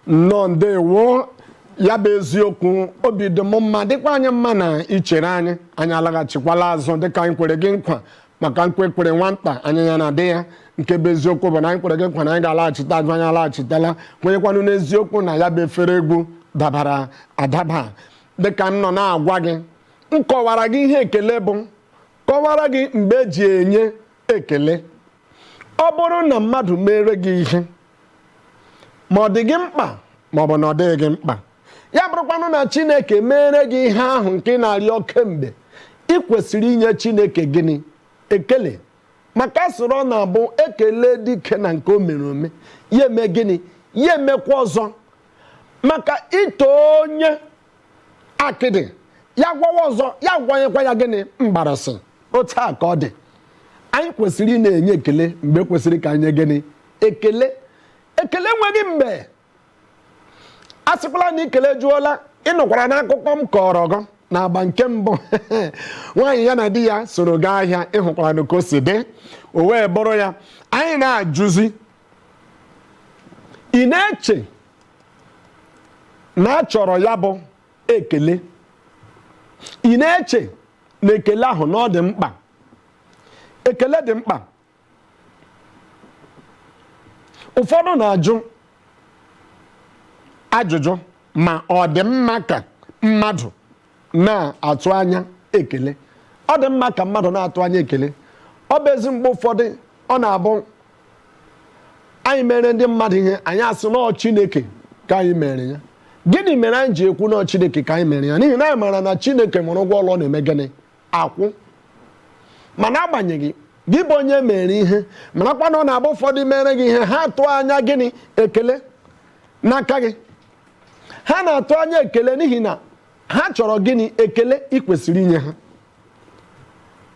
nọ ndewo ya bụ eziokwu obi dị m mma dịkwa anyị mma na ichere anyị alaghachikwala azụ dịka anyị kwere gị nkwa maka nkwekwere nwata anyị ya na-adị ya nke bụ eziokwu bụ na anyị kwere gị nkwa na anyị ga-alaghachite azụ anyị alaghachitela kwenyekwanụ n'eziokwu na ya bụ efere egwu dabara adaba dịka m nọ na-agwa gị nkọwara gị ihe ekele bụ kọwara gị mgbe eji enye ekele. Ọ bụrụ na mmadụ mere gị ihe ma ọ dị gị mkpa ma ọ bụ na ọ dịghị gị mkpa, ya bụrụkwanụ na Chineke mere gị ihe ahụ nke na-arịọ kemgbe, ị kwesịrị inye Chineke gịnị? Ekele. Maka soro ọ na-abụ ekele dike na nke o mere ome, ya eme gịnị? Ya emekwa ọzọ. Maka ito onye akịdị ya gwawa ọzọ, ya gwanyekwa ya gịnị? Mgbarasị. Otu a ka ọ dị. Anyị kwesịrị ị na-enye ekele mgbe kwesịrị ka anyị nye gịnị? Ekele. Ekele nweghị mgbe. A sịkwala na ikele jụọla. Ị nụkwara n'akụkọ m kọrọ gị n'agba nke mbụ nwaanyị ya na di ya soro gaa ahịa, ịhụkwara na ka o si dị, o wee bụrụ ya. Anyị na-ajụzi, ị na-eche na a chọrọ ya bụ ekele? Ị na-eche na ekele ahụ na ọ dị mkpa? Ekele dị mkpa. Ụfọdụ na-ajụ ajụjụ ma ọ dị mma ka mmadụ na-atụ anya ekele. Ọ dị mma ka mmadụ na-atụ anya ekele. Ọ bụ ezi mgbe ụfọdụ ọ na-abụ anyị mere ndị mmadụ ihe, anyị asị na ọ Chineke ka anyị mere ya. Gịnị mere anyị ji ekwu na ọ Chineke ka anyị mere ya? N'ihi na anyị maara na Chineke mụrụ ụgwọ ọlụ na-eme gịnị? Akwụ. Mana agbanyeghị gị bụ onye mere ihe, marakwa na ọ na-abụ ụfọdụ mere gị ihe, ha atụ anya gịnị? Ekele n'aka gị. Ha na-atụ anya ekele n'ihi na ha chọrọ gịnị? Ekele ị kwesịrị inye ha.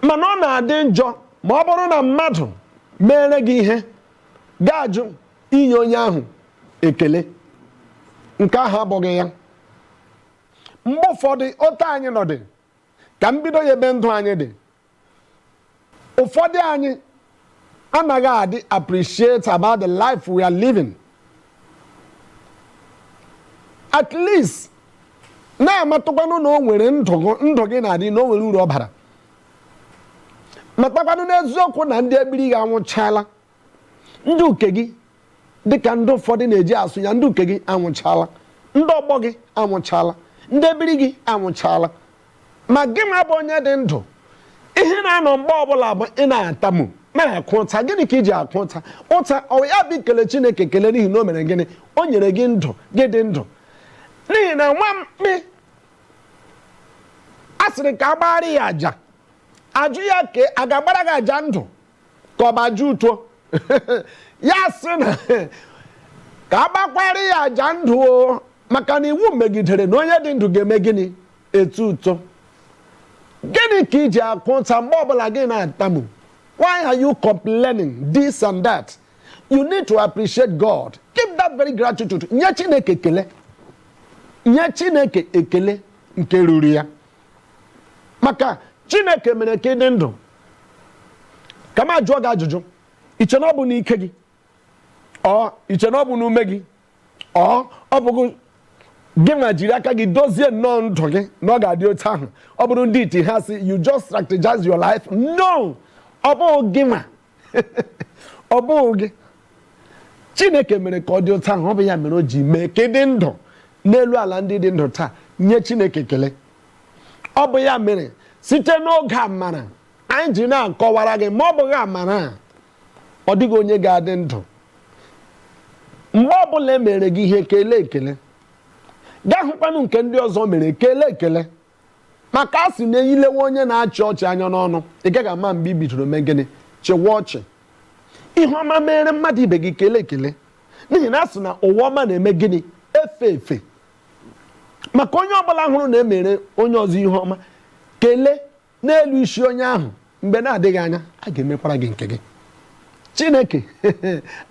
Mana ọ na-adị njọ ma ọ bụrụ na mmadụ mere gị ihe ga-ajụ inye onye ahụ ekele. Nke ahụ abụghị ya. Mgbe ụfọdụ otu anyị nọdị ka mbido ya ebe ndụ anyị dị, ụfọdụ anyị anaghị adị appreciate about the life we are living. At least na-amatụkwanụ na o nwere ndụ gị na-adị, na o nwere uru ọ bara. Matakwanụ n'eziokwu na ndị ebiri gị anwụchala. Ndị uke gị dịka ndị ụfọdụ na-eji asụ ya, ndị uke gị anwụchala, ndị ọgbọ gị anwụchala, ndị ebiri gị anwụchala. Ma gị nwa bụ onye dị ndụ, ihe na-anọ mgbe ọbụla bụ ị na-atamu na-akụ ụta. Gịnị ka iji akụ ụta? Ụta ọ ya bụ ikele Chineke ekele n'ihi na o mere gịnị? O nyere gị ndụ, gị dị ndụ. N'ihi na nwa mkpi a sịrị ka a gbara ya aja, ajụ ya ka a ga-agbara gị aja ndụ ka ọ bụ aja uto? Ya sị na ka a gbakwara ya aja ndụ o, maka na iwu megidere na onye dị ndụ ga-eme gịnị? Etu uto. Gịnị ka iji akụ ụta mgbe ọbụla gị na-atamu? Why are you complaining this and that? You need to appreciate God. Give that very gratitude. Nye Chineke ekele. Nye Chineke ekele nke ruru ya. Maka Chineke mere ka ị dị ndụ. Ka m ajụọ gị ajụjụ, iche na ọ bụ n'ike gị? Iche na ọ bụ n'ume gị? Ọ bụghị gị nwa jiri aka gị dozie nnọọ ndụ gị na ọ ga-adị otu ahụ? Ọ bụrụ ndị iti ha sị you just strategize your life. No, ọ bụghị gị nwa. Ọ bụghị gị. Chineke mere ka ọ dị otu ahụ. Ọ bụ ya mere o ji mee ka ị dị ndụ n'elu ala ndị dị ndụ taa. Nye Chineke ekele. Ọ bụ ya mere site n'oge amara anyị ji na-akọwara gị, ma ọ bụghị amara ọ dịghị onye ga-adị ndụ. Mgbe ọbụla e mere gị ihe, kelee ekele. Gaa hụkwanụ nke ndị ọzọ mere, kelee ekele. Maka a sị na eyilewe onye na-achị ọchị anya n'ọnụ, ị gaghị ama mgbe i bidoro mee gịnị? Chịwa ọchị. Ihe ọma mere mmadụ ibe gị, kelee ekele. N'ihi na a sị na ụwa ọma na-eme gịnị? Efe efe. Maka onye ọbụla hụrụ na emere onye ọzọ ihe ọma, kelee n'elu isi onye ahụ. Mgbe na-adịghị anya, a ga-emekwara gị nke gị. Chineke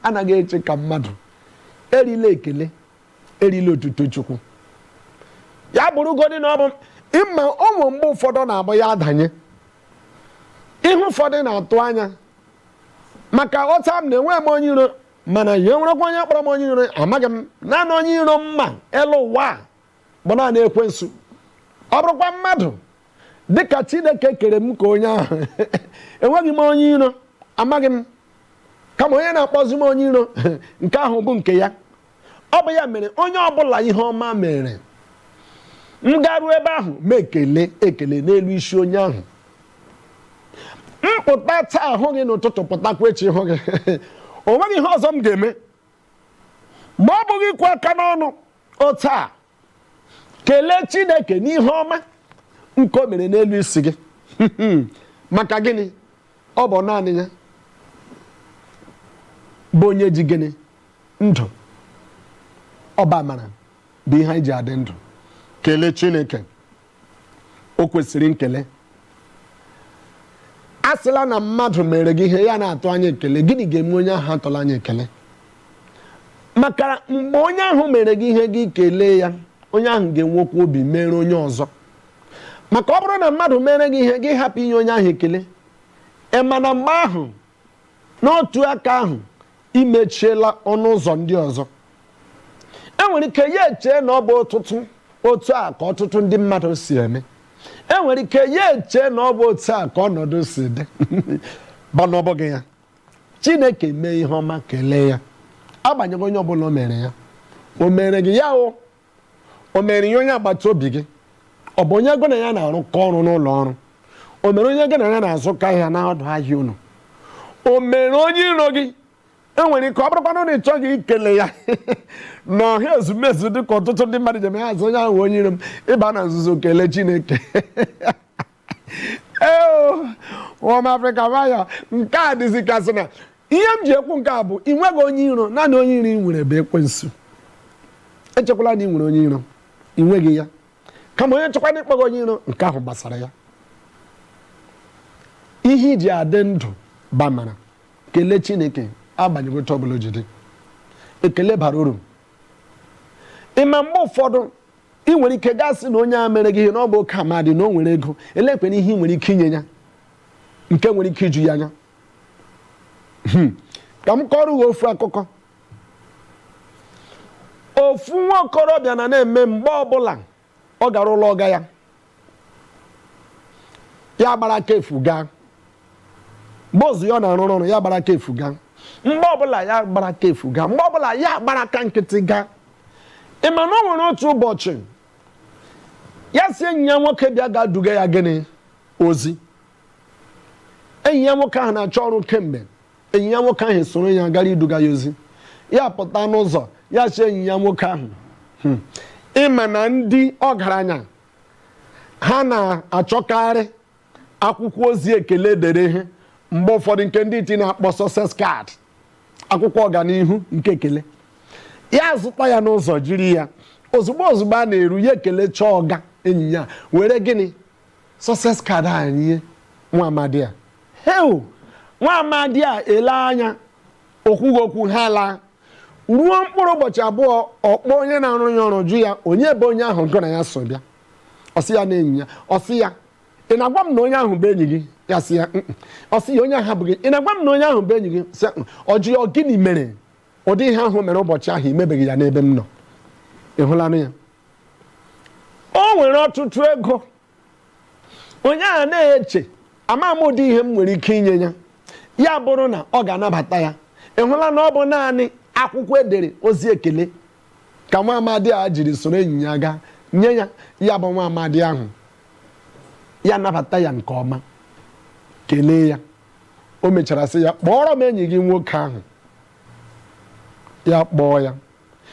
anaghị eche ka mmadụ. Erila ekele, erila otuto Chukwu. Ya bụrụgodị na ọ bụ ịma ụmụ mgbe ụfọdụ na-abụ ya adanye. Ihe ụfọdụ na-atụ anya maka ọta m na-enwe m onye iro mana ya nwerekwa onye kpọrọ m onye iro amaghị m. Naanị onye iro mma elu ụwa bụ naanị ekwensu. Ọ bụrụkwa mmadụ dịka Chineke kere m ka onye ahụ enweghị m onye iro, amaghị m. Kama onye na-akpọzi m onye iro nke ahụ bụ nke ya. Ọ bụ ya mere onye ọbụla ihe ọma mere m garuo ebe ahụ ma ekele n'elu isi onye ahụ. Mpụta taa hụ gị n'ụtụtụ, pụtakwa echi hụ gị o nweghị ihe ọzọ m ga-eme ma ọ bụghị ikwe aka n'ọnụ otu a kelee Chineke n'ihe ọma nke o mere n'elu isi gị. Maka gịnị? Ọ bụ naanị ya bụ onye ji gịnị? Ndụ. Ọba amara bụ ihe anyị ji adị ndụ. Kelee Chineke, o kwesịrị nkele. A sịla na mmadụ mere gị ihe ya na-atụ anya ekele, gịnị ga-eme onye ahụ atụla anya ekele? Maka mgbe onye ahụ mere gị ihe gị kelee ya, onye ahụ ga-enwekwa obi mere onye ọzọ. Maka ọ bụrụ na mmadụ mere gị ihe gị hapụ inye onye ahụ ekele, mana mgbe ahụ n'otu aka ahụ imechiela ọnụ ụzọ ndị ọzọ. Enwere ike ya eche na ọ bụ otu a ka ọtụtụ ndị mmadụ si eme. Enwere ike ya eche na ọ bụ otu a ka ọnọdụ si dị. Mana ọ bụghị ya. Chineke mee ihe ọma, kelee ya. Agbanyeghị onye ọbụla o mere ya. O mere gị ya o mere ya onye agbata obi gị, ọ bụ onye gị na ya na-arụkọ ọrụ n'ụlọ ọrụ, o mere onye gị na ya na-azụkọ ahịa n'ọdụ ahịa unu, o mere onye iro gị. Enwere ike ọ bụrụkwanụ na ị chọghị ikele ya n'ọhịa ezumezu dịka ọtụtụ ndị mmadụ jem azụ onye ahụ onye iro m, ịba na nzuzo kelee Chineke. ụmụ Afrịka nwayọ nke a dịzi kasị na ihe m ji ekwu nke a bụ ị nweghị onye iro, naanị onye iro ị nwere bụ ekwensu. Echekwala na ị nwere onye iro, ị nweghị ya. Kama onye chọkwa na ịkpọghị onye iro, nke ahụ gbasara ya. Ihe iji adị ndụ bamara kelee Chineke agbanyeghị otu ọbụla ji dị. Ekele bara uru. Ịma mgbe ụfọdụ ị nwere ike gasị na onye a mere gị ihe na ọ bụ oke amadi na o nwere ego, elekwana ihe ị nwere ike inye ya nke nwere ike iju ya anya. Ka m kọrọ gị ofu akụkọ. Ofu nwa okorobịa na-eme mgbe ọbụla ọ gara ụlọ ọga ya, ya gbara aka efu gaa. Mgbe ozu ya ọ na-arụ ọrụ ya gbara aka efu gaa. Mgbe ọbụla ya gbara aka efu gaa, mgbe ọbụla ya gbara aka nkịtị gaa. Ịma na o nwere otu ụbọchị ya si enyi ya nwoke bịa ga duga ya gịnị ozi. Enyi ya nwoke ahụ na-achọ ọrụ kemgbe. Enyi ya nwoke ahụ soro ya gara iduga ya ozi. Ya pụta n'ụzọ ya si enyi ya nwoke ahụ, ịma na ndị ọgaranya ha na-achọkarị akwụkwọ ozi ekele dere ihe mgbe ụfọdụ nke ndị iti na-akpọ success card, akwụkwọ ọganihu nke ekele. Ya zụta ya n'ụzọ jiri ya ozugbo a na-eru ya ekele chọọ ọga enyi ya were gịnị success card anyị nwa amadi a. Nwa amadi a ele anya okwughị okwu, ha laa. Ruo mkpụrụ ụbọchị abụọ ọkpọ onye na-arụ ya ọrụ jụ ya onye bụ onye ahụ gụ na ya so bịa. Ọsị ya na enyi ya, ọsị ya ị na-agwa m na onye ahụ bụ enyi gị? Ya sị ya ọsị ya onye ahụ abụghị. Ị na-agwa m na onye ahụ bụ enyi gị? Sị ọjụ ya gịnị mere ụdị ihe ahụ mere ụbọchị ahụ imebeghị ya n'ebe m nọ? Ị hụlanụ ya? O nwere ọtụtụ ego. Onye ahụ na-eche ama m ụdị ihe m nwere ike inye ya, ya bụrụ na ọ ga-anabata ya. Ị hụla na ọ bụ naanị akwụkwọ edere ozi ekele ka nwa amadi a jiri soro enyi ya gaa nye ya. Ya bụ nwa amadi ahụ ya nabata ya nke ọma, kelee ya. O mechara sị ya kpọrọ m enyi gị nwoke ahụ. Ya kpọọ ya,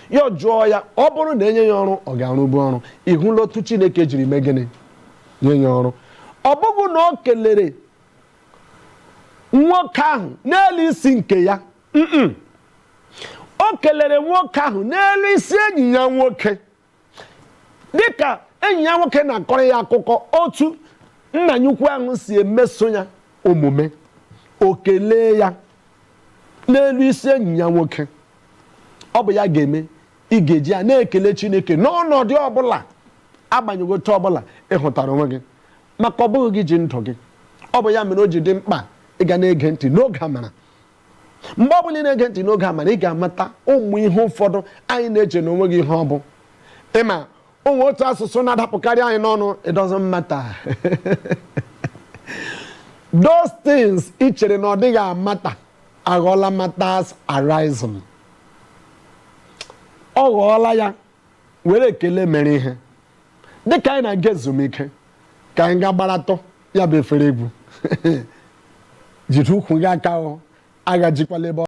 ya jụọ ya ọ bụrụ na enye ya ọrụ ọ ga-arụbu ọrụ. Ị hụla otu Chineke jiri mee gịnị? Nye ya ọrụ. Ọ bụghị na o kelere nwoke ahụ n'elu isi nke ya, o kelere nwoke ahụ n'elu isi enyi ya nwoke. Dịka enyi ya nwoke na-akọrọ ya akụkọ otu nna ya ukwu ahụ si emeso ya omume, o kelee ya n'elu isi enyi ya nwoke. Ọ bụ ya ga-eme ị ga-eji ya na-ekele Chineke n'ọnọdụ ọbụla, agbanyeghị otu ọbụla ị hụtara onwe gị. Maka ọ bụghị gị ji ndụ gị. Ọ bụ ya mere o ji dị mkpa ịga na-ege ntị n'oge amara. mgbe ọ bụla ị na-ege ntị n'oge a mana ị ga-amata ụmụ ihe ụfọdụ anyị na-eche na onwe gị ihe ọ bụ. Ịma onwe otu asụsụ na-adapụkarị anyị n'ọnụ, it doesn't matter. Those things ị chere na ọ dịghị amata aghọọla matters arising. Ọ ghọọla ya were ekele mere ihe. Dịka anyị na-aga ezumike ka anyị ga gbaratọ ya bụ efere egwu jiri ụkwụ gị aka agajikwala ebe